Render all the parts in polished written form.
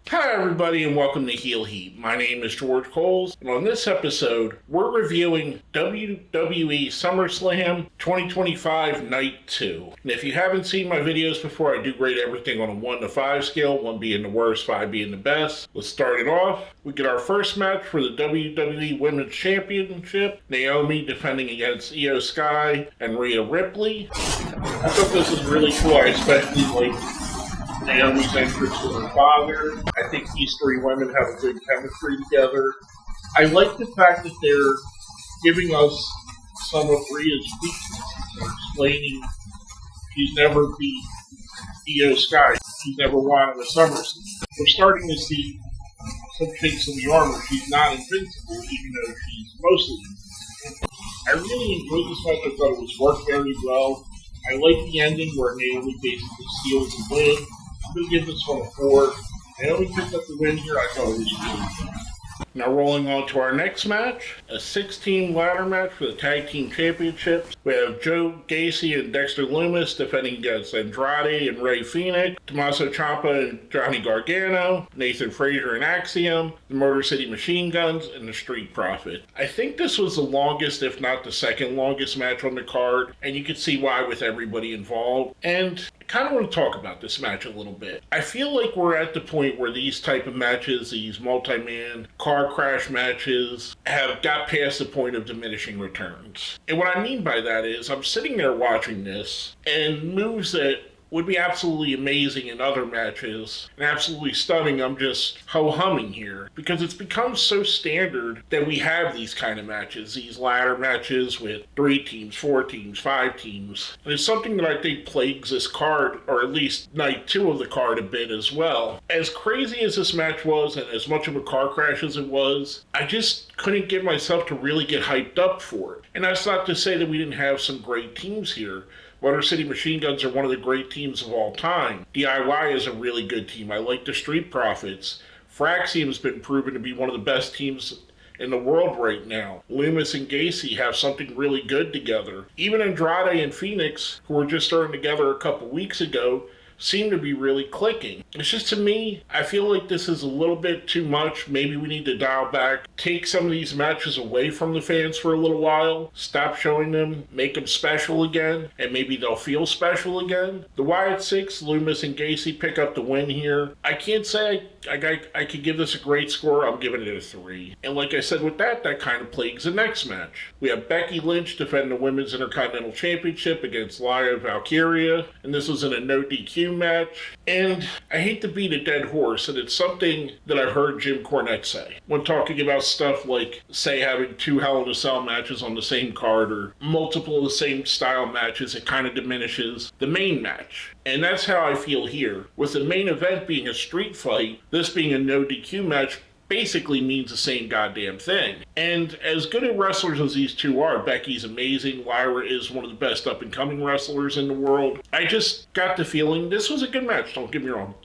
Hi everybody and welcome to Heel Heat. My name is George Coles, and on this episode, we're reviewing WWE SummerSlam 2025 Night 2. And if you haven't seen my videos before, I do grade everything on a 1 to 5 scale, 1 being the worst, 5 being the best. Let's start it off. We get our first match for the WWE Women's Championship. Naomi defending against Io Sky and Rhea Ripley. I thought this was really cool. I especially like Naomi's entrance with her father. I think these three women have a good chemistry together. I like the fact that they're giving us some of Rhea's weaknesses and explaining she's never beat Io Sky. She's never won in the SummerSlam. We're starting to see some chinks in the armor. She's not invincible, even though she's mostly invincible. I really enjoyed this match. I thought it was worked very well. I like the ending where Naomi basically steals the win. I'm going to give this one a 4. Naomi picked up the win here. I thought it was really good. Now rolling on to our next match, a 16 ladder match for the Tag Team Championships. We have Joe Gacy and Dexter Lumis defending against Andrade and Rey Fenix, Tommaso Ciampa and Johnny Gargano, Nathan Frazier and Axiom, the Motor City Machine Guns, and the Street Profit. I think this was the longest, if not the second longest match on the card, and you can see why with everybody involved. And I kind of want to talk about this match a little bit. I feel like we're at the point where these type of matches, these multi-man car crash matches, have got past the point of diminishing returns. And what I mean by that is I'm sitting there watching this, and moves that would be absolutely amazing in other matches and absolutely stunning, I'm just ho-humming here because it's become so standard that we have these kind of matches, these ladder matches with 3 teams, 4 teams, 5 teams. And it's something that I think plagues this card, or at least night 2 of the card, a bit as well. As crazy as this match was and as much of a car crash as it was, I just couldn't get myself to really get hyped up for it. And that's not to say that we didn't have some great teams here. Motor City Machine Guns are one of the great teams of all time. DIY is a really good team. I like the Street Profits. Fraxium's been proven to be one of the best teams in the world right now. Lumis and Gacy have something really good together. Even Andrade and Phoenix, who were just starting together a couple weeks ago, seem to be really clicking. It's just, to me, I feel like this is a little bit too much. Maybe we need to dial back, take some of these matches away from the fans for a little while, stop showing them, make them special again, and maybe they'll feel special again. The Wyatt Six, Lumis and Gacy pick up the win here. I can't say I could give this a great score. I'm giving it a 3. And like I said with that kind of plagues the next match. We have Becky Lynch defending the Women's Intercontinental Championship against Lyra Valkyria, and this was in a no DQ match. And I hate to beat a dead horse, and it's something that I've heard Jim Cornette say when talking about stuff like, say, having 2 Hell in a Cell matches on the same card or multiple of the same style matches. It kind of diminishes the main match. And that's how I feel here. With the main event being a street fight, this being a no DQ match basically means the same goddamn thing. And as good of wrestlers as these two are, Becky's amazing, Lyra is one of the best up-and-coming wrestlers in the world. I just got the feeling this was a good match, don't get me wrong.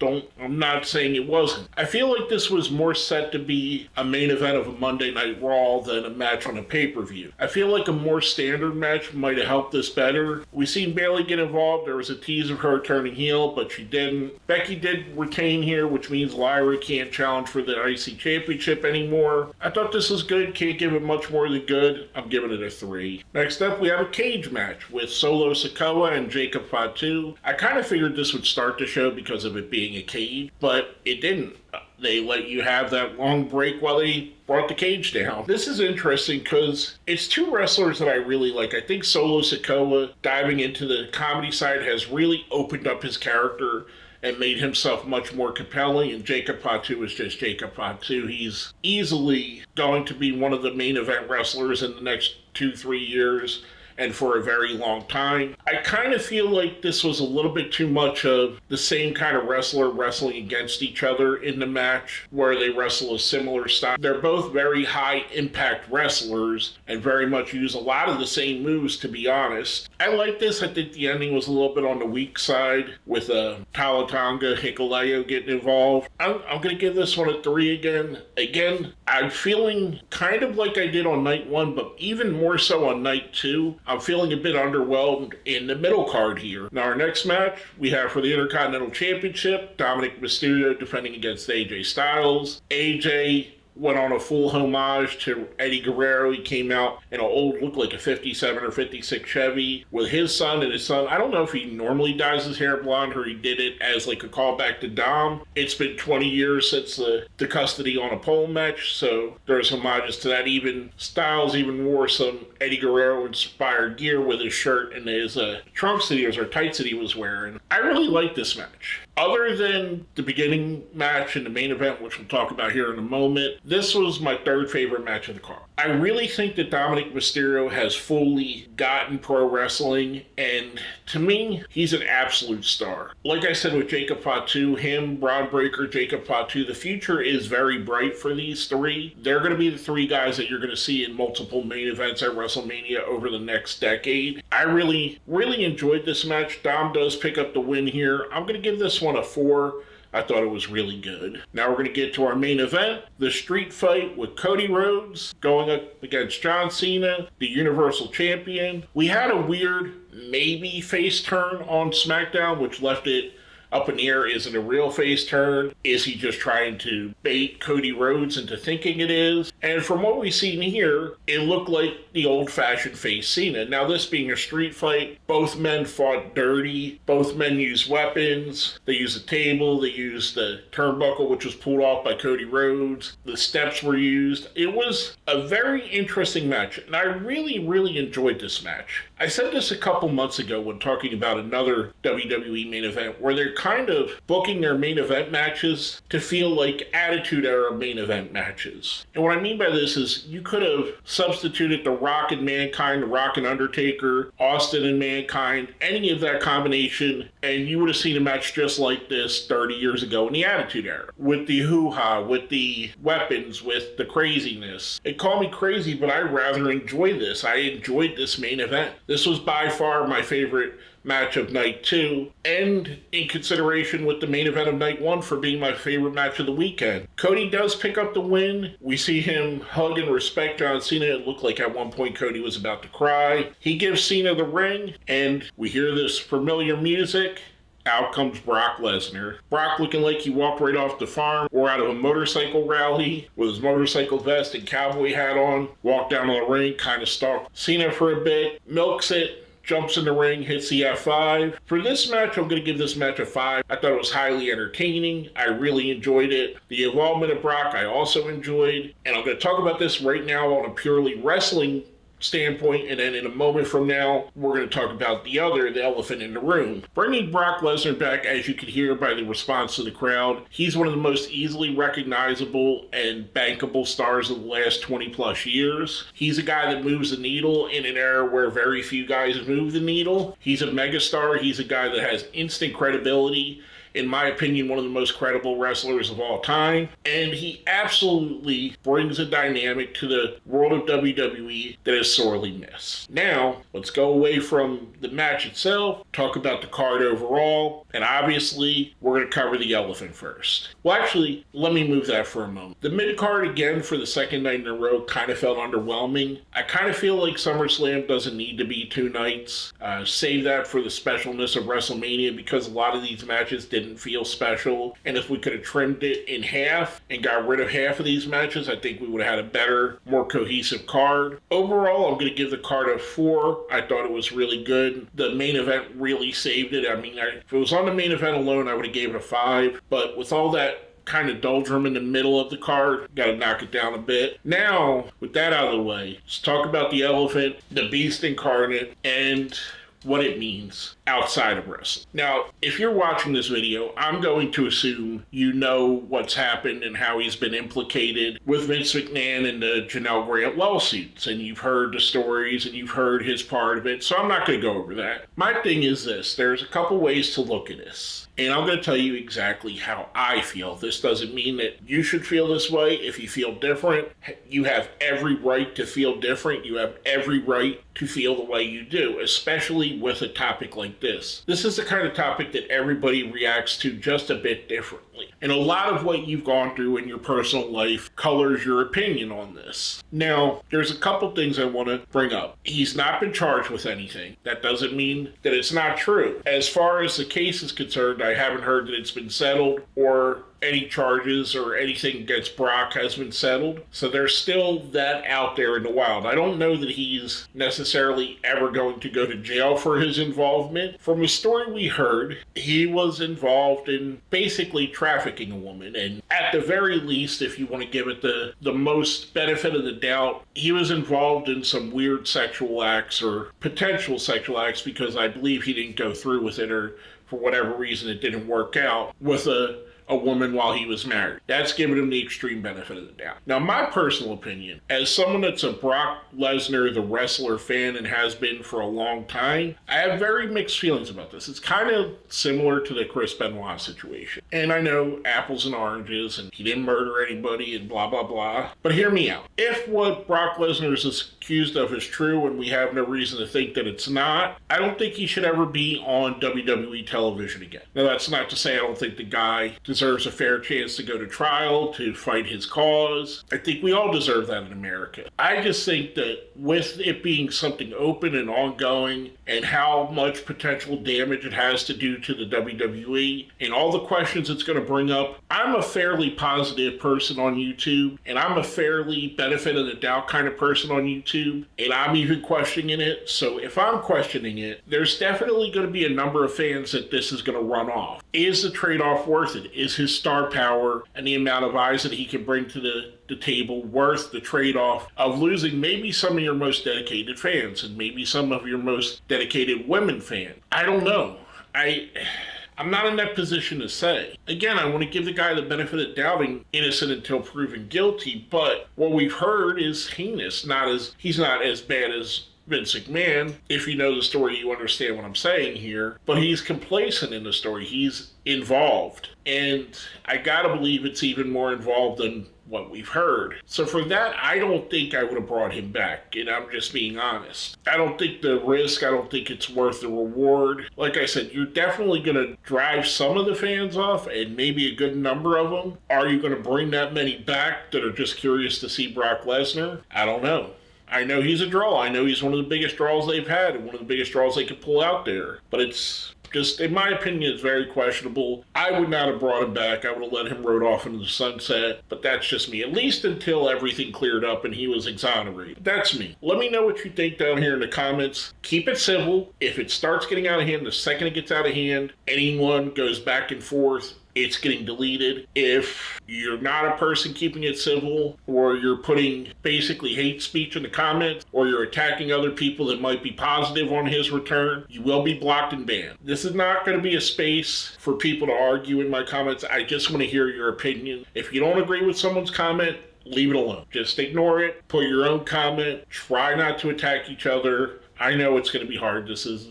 I'm not saying it wasn't. I feel like this was more set to be a main event of a Monday Night Raw than a match on a pay-per-view. I feel like a more standard match might have helped this better. We seen Bayley get involved. There was a tease of her turning heel, but she didn't. Becky did retain here, which means Lyra can't challenge for the IC Championship anymore. I thought this was good. Can't give it much more than good. I'm giving it a 3. Next up, we have a cage match with Solo Sikoa and Jacob Fatu. I kind of figured this would start the show because of it being a cage, but it didn't. They let you have that long break while they brought the cage down. This is interesting because it's 2 wrestlers that I really like. I think Solo Sikoa, diving into the comedy side, has really opened up his character and made himself much more compelling, and Jacob Fatu is just Jacob Fatu. He's easily going to be one of the main event wrestlers in the next 2-3 years, and for a very long time. I kind of feel like this was a little bit too much of the same kind of wrestler wrestling against each other in the match, where they wrestle a similar style. They're both very high impact wrestlers and very much use a lot of the same moves, to be honest. I like this. I think the ending was a little bit on the weak side with Talatonga Hikuleo getting involved. I'm going to give this one a 3 again. Again, I'm feeling kind of like I did on night 1, but even more so on night 2. I'm feeling a bit underwhelmed in the middle card here. Now, our next match we have for the Intercontinental Championship, Dominic Mysterio defending against AJ Styles. AJ went on a full homage to Eddie Guerrero. He came out in an old, looked like a 57 or 56 Chevy with his son, and his son, I don't know if he normally dyes his hair blonde or he did it as like a callback to Dom. It's been 20 years since the custody on a pole match, so there's homages to that. Even Styles even wore some Eddie Guerrero inspired gear with his shirt and his trunks that he was, or tights that he was wearing. I really like this match. Other than the beginning match and the main event, which we'll talk about here in a moment, this was my third favorite match of the card. I really think that Dominic Mysterio has fully gotten pro wrestling, and to me, he's an absolute star. Like I said with Jacob Fatu, him, Braun Breaker, Jacob Fatu, the future is very bright for these three. They're going to be the three guys that you're going to see in multiple main events at WrestleMania over the next decade. I really enjoyed this match. Dom does pick up the win here. I'm going to give this one a 4. I thought it was really good. Now we're going to get to our main event, the street fight with Cody Rhodes going up against John Cena, the Universal Champion. We had a weird maybe face turn on SmackDown, which left it up in the air. Is it a real face turn? Is he just trying to bait Cody Rhodes into thinking it is? And from what we've seen here, it looked like the old-fashioned face Cena. Now, this being a street fight, both men fought dirty. Both men used weapons. They used a table. They used the turnbuckle, which was pulled off by Cody Rhodes. The steps were used. It was a very interesting match, and I really enjoyed this match. I said this a couple months ago when talking about another WWE main event where they're kind of booking their main event matches to feel like Attitude Era main event matches. And what I mean by this is you could have substituted The Rock and Mankind, The Rock and Undertaker, Austin and Mankind, any of that combination, and you would have seen a match just like this 30 years ago in the Attitude Era. With the hoo-ha, with the weapons, with the craziness. It called me crazy, but I rather enjoy this. I enjoyed this main event. This was by far my favorite match of night 2, and in consideration with the main event of night 1 for being my favorite match of the weekend. Cody does pick up the win. We see him hug and respect John Cena. It looked like at one point Cody was about to cry. He gives Cena the ring, and we hear this familiar music. Out comes Brock Lesnar. Brock looking like he walked right off the farm or out of a motorcycle rally with his motorcycle vest and cowboy hat on. Walked down to the ring, kind of stalked Cena for a bit, milks it, jumps in the ring, hits the F5. For this match, I'm going to give this match a 5. I thought it was highly entertaining. I really enjoyed it. The involvement of Brock, I also enjoyed. And I'm going to talk about this right now on a purely wrestling standpoint, and then in a moment from now, we're going to talk about the elephant in the room. Bringing Brock Lesnar back, as you can hear by the response of the crowd, he's one of the most easily recognizable and bankable stars of the last 20 plus years. He's a guy that moves the needle in an era where very few guys move the needle. He's a megastar. He's a guy that has instant credibility. In my opinion, one of the most credible wrestlers of all time. And he absolutely brings a dynamic to the world of WWE that is sorely missed. Now, let's go away from the match itself, talk about the card overall, and obviously, we're going to cover the elephant first. Well, actually, let me move that for a moment. The mid-card, again, for the second night in a row, kind of felt underwhelming. I kind of feel like SummerSlam doesn't need to be 2 nights. Save that for the specialness of WrestleMania, because a lot of these matches didn't feel special, and if we could have trimmed it in half and got rid of half of these matches, I think we would have had a better, more cohesive card. Overall, I'm going to give the card a 4. I thought it was really good. The main event really saved it. I mean, if it was on the main event alone, I would have gave it a 5, but with all that kind of doldrum in the middle of the card, got to knock it down a bit. Now, with that out of the way, let's talk about the elephant, the beast incarnate, and what it means outside of wrestling. Now, if you're watching this video, I'm going to assume you know what's happened and how he's been implicated with Vince McMahon and the Janelle Grant lawsuits, and you've heard the stories and you've heard his part of it, so I'm not going to go over that. My thing is this: there's a couple ways to look at this. And I'm going to tell you exactly how I feel. This doesn't mean that you should feel this way. If you feel different, you have every right to feel different. You have every right to feel the way you do, especially with a topic like this. This is the kind of topic that everybody reacts to just a bit differently. And a lot of what you've gone through in your personal life colors your opinion on this. Now, there's a couple things I want to bring up. He's not been charged with anything. That doesn't mean that it's not true. As far as the case is concerned, I haven't heard that it's been settled or any charges or anything against Brock has been settled. So there's still that out there in the wild. I don't know that he's necessarily ever going to go to jail for his involvement. From a story we heard, he was involved in basically trafficking a woman. And at the very least, if you want to give it the most benefit of the doubt, he was involved in some weird sexual acts or potential sexual acts, because I believe he didn't go through with it, or for whatever reason it didn't work out with a woman while he was married. That's giving him the extreme benefit of the doubt. Now, my personal opinion, as someone that's a Brock Lesnar, the wrestler fan, and has been for a long time, I have very mixed feelings about this. It's kind of similar to the Chris Benoit situation. And I know apples and oranges, and he didn't murder anybody, and blah, blah, blah. But hear me out. If what Brock Lesnar is accused of is true, and we have no reason to think that it's not, I don't think he should ever be on WWE television again. Now, that's not to say I don't think the guy deserves a fair chance to go to trial, to fight his cause. I think we all deserve that in America. I just think that with it being something open and ongoing, and how much potential damage it has to do to the WWE, and all the questions it's going to bring up, I'm a fairly positive person on YouTube, and I'm a fairly benefit of the doubt kind of person on YouTube, and I'm even questioning it. So if I'm questioning it, there's definitely going to be a number of fans that this is going to run off. Is the trade-off worth it? Is his star power and the amount of eyes that he can bring to the table worth the trade-off of losing maybe some of your most dedicated fans and maybe some of your most dedicated women fans? I don't know. I'm not in that position to say. Again, I want to give the guy the benefit of doubting, innocent until proven guilty, but what we've heard is heinous. He's not as bad as Vince McMahon. If you know the story, you understand what I'm saying here. But he's complacent in the story. He's involved. And I gotta believe it's even more involved than what we've heard. So for that, I don't think I would have brought him back. And I'm just being honest. I don't think the risk, I don't think it's worth the reward. Like I said, you're definitely going to drive some of the fans off, and maybe a good number of them. Are you going to bring that many back that are just curious to see Brock Lesnar? I don't know. I know he's a draw. I know he's one of the biggest draws they've had and one of the biggest draws they could pull out there. But it's just, in my opinion, it's very questionable. I would not have brought him back. I would have let him rode off into the sunset. But that's just me. At least until everything cleared up and he was exonerated. That's me. Let me know what you think down here in the comments. Keep it civil. If it starts getting out of hand, the second it gets out of hand, anyone goes back and forth, it's getting deleted. If you're not a person keeping it civil, or you're putting basically hate speech in the comments, or you're attacking other people that might be positive on his return, you will be blocked and banned. This is not going to be a space for people to argue in my comments. I just want to hear your opinion. If you don't agree with someone's comment, leave it alone. Just ignore it. Put your own comment. Try not to attack each other. I know it's going to be hard. This is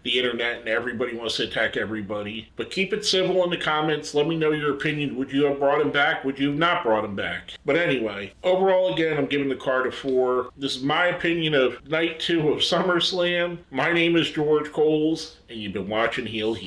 the internet, and everybody wants to attack everybody. But keep it civil in the comments. Let me know your opinion. Would you have brought him back? Would you have not brought him back? But anyway, overall, again, I'm giving the card a 4. This is my opinion of Night 2 of SummerSlam. My name is George Coles, and you've been watching Heel Heat.